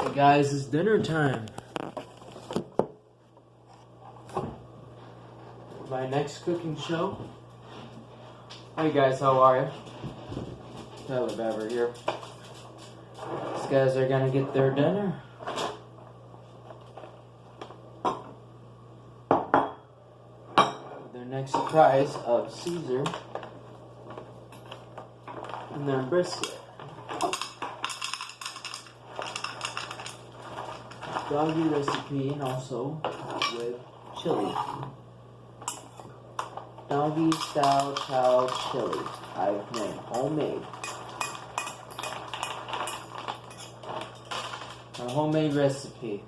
Hey guys, it's dinner time. My next cooking show. Hey guys, how are you? Tyler Babber here. These guys are gonna get their dinner. Their next prize of Caesar and their brisket. Doggy recipe and also with chili. Doggy style chow chili. I've made homemade. A homemade recipe.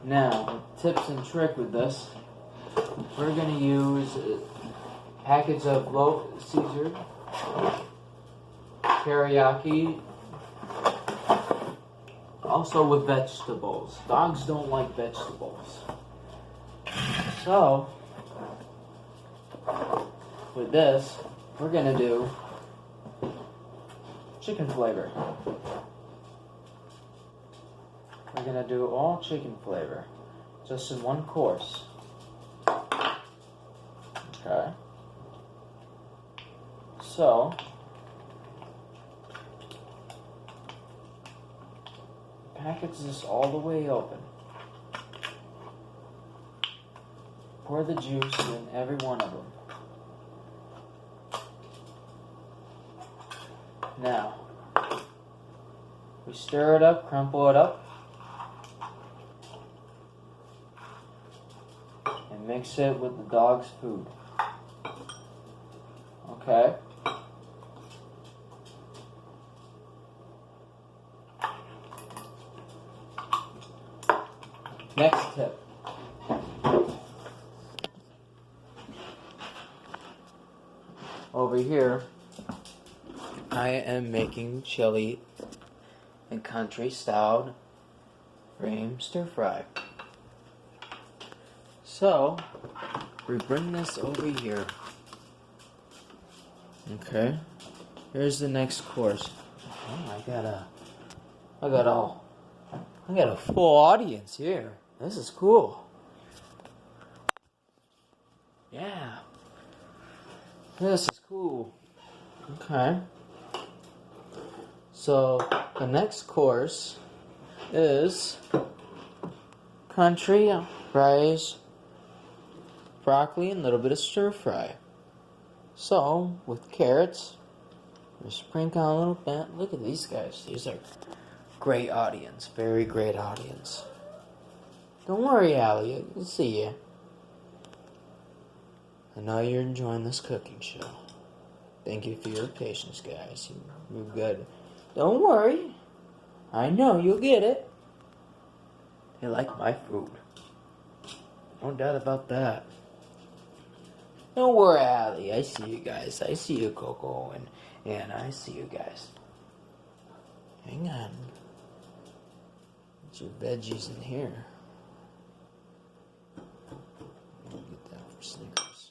Now, tips and trick with this. We're gonna use a package of low Caesar teriyaki. Also with vegetables. Dogs don't like vegetables. So, with this, we're gonna do chicken flavor. We're gonna do all chicken flavor, just in one course. Okay. So, package this all the way open. Pour the juice in every one of them. Now, we stir it up, crumple it up, and mix it with the dog's food. Okay? Next tip. Over here, I am making chili and country styled cream stir fry. So, we bring this over here. Okay, here's the next course. Oh, I got a full audience here. This is cool. Yeah. This is cool. Okay. So, the next course is country rice, broccoli, and a little bit of stir fry. So, with carrots, we sprinkle a little bit. Look at these guys. These are great audience. Very great audience. Don't worry, Allie. I can see you. I know you're enjoying this cooking show. Thank you for your patience, guys. You're good. Don't worry. I know you'll get it. They like my food. No doubt about that. Don't worry, Allie. I see you guys. I see you, Coco, and I see you guys. Hang on. Get your veggies in here. Get that for Snickers.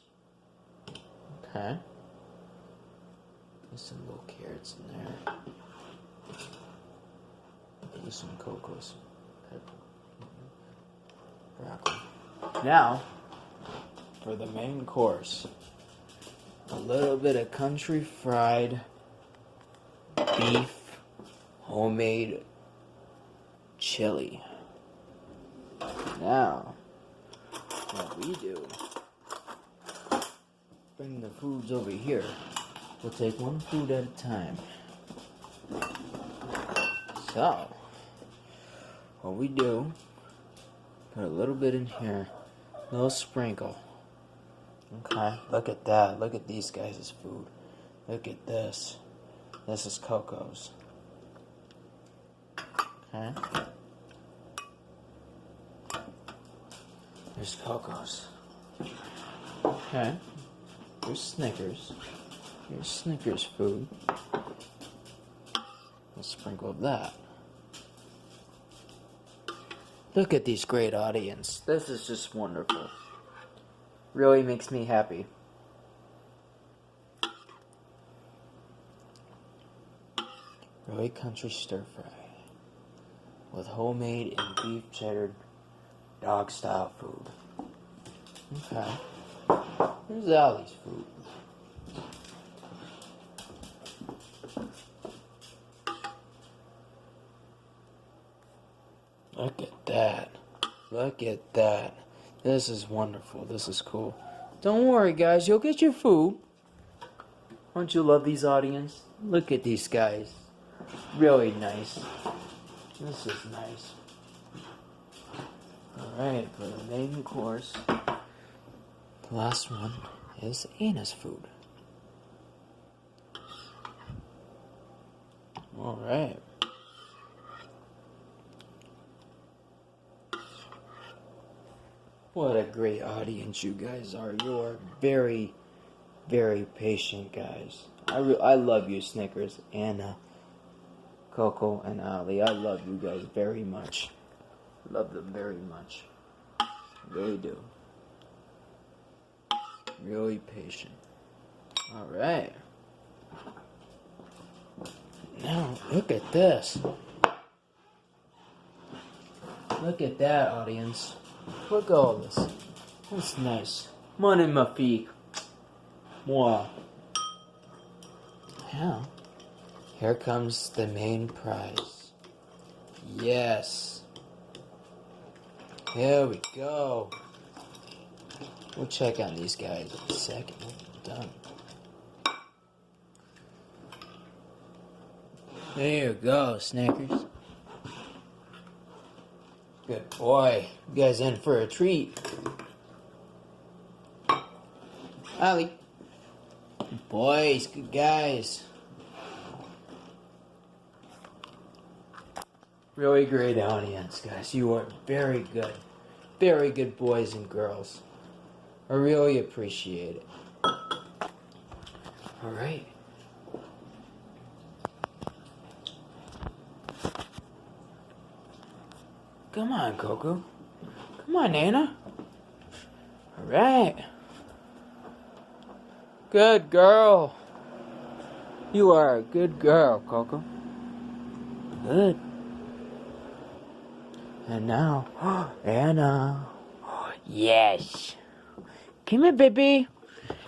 Okay. Get some little carrots in there. Get some Cocos. Broccoli. Now, for the main course, a little bit of country fried beef homemade chili. Now, what we do, bring the foods over here. We'll take one food at a time. So, what we do, put a little bit in here, a little sprinkle. Okay, look at that. Look at these guys' food. Look at this. This is Coco's. Okay. There's Coco's. Okay. There's Snickers. Here's Snickers food. A sprinkle of that. Look at these great audience. This is just wonderful. Really makes me happy. Really country stir fry. with homemade and beef cheddar dog style food. Okay. Here's Allie's food. Look at that. Look at that. This is wonderful. This is cool. Don't worry, guys. You'll get your food. Don't you love these audience? Look at these guys. Really nice. This is nice. Alright, for the main course, the last one is Anna's food. Alright. What a great audience you guys are. You are very, very patient guys. I love you, Snickers, Anna, Coco, and Ali. I love you guys very much. Love them very much. Really do. Really patient. Alright. Now, look at this. Look at that, audience. Look at all this. That's nice. Money magnifique. Wow. Now, here comes the main prize. Yes. Here we go. We'll check on these guys in a second. We're done. There you go, Snickers. Good boy. You guys in for a treat. Ollie. Good boys. Good guys. Really great audience, guys. You are very good. Very good boys and girls. I really appreciate it. Alright. Come on, Coco. Come on, Nana. Alright. Good girl. You are a good girl, Coco. Good. And now, Anna. Yes. Come here, baby.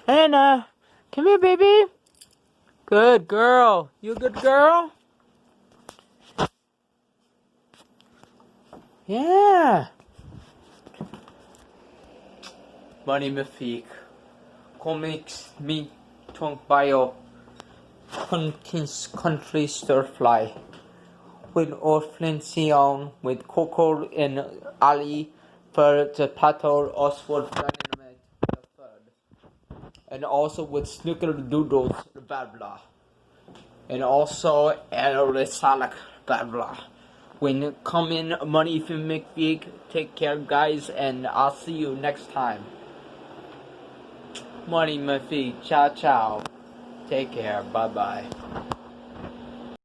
Anna. Come here, baby. Good girl. You a good girl? Yeah. Money magnifique. Comics me tongue bio. Country stir-fry. With Orflinsion, with Coco and Ali for the Pato Oswald Dynamite the third. And also with Snickerdoodles, blah blah. And also Salak, blah blah. When come in Money from McVeek, take care guys, and I'll see you next time. Money McVeek, ciao ciao. Take care, bye bye.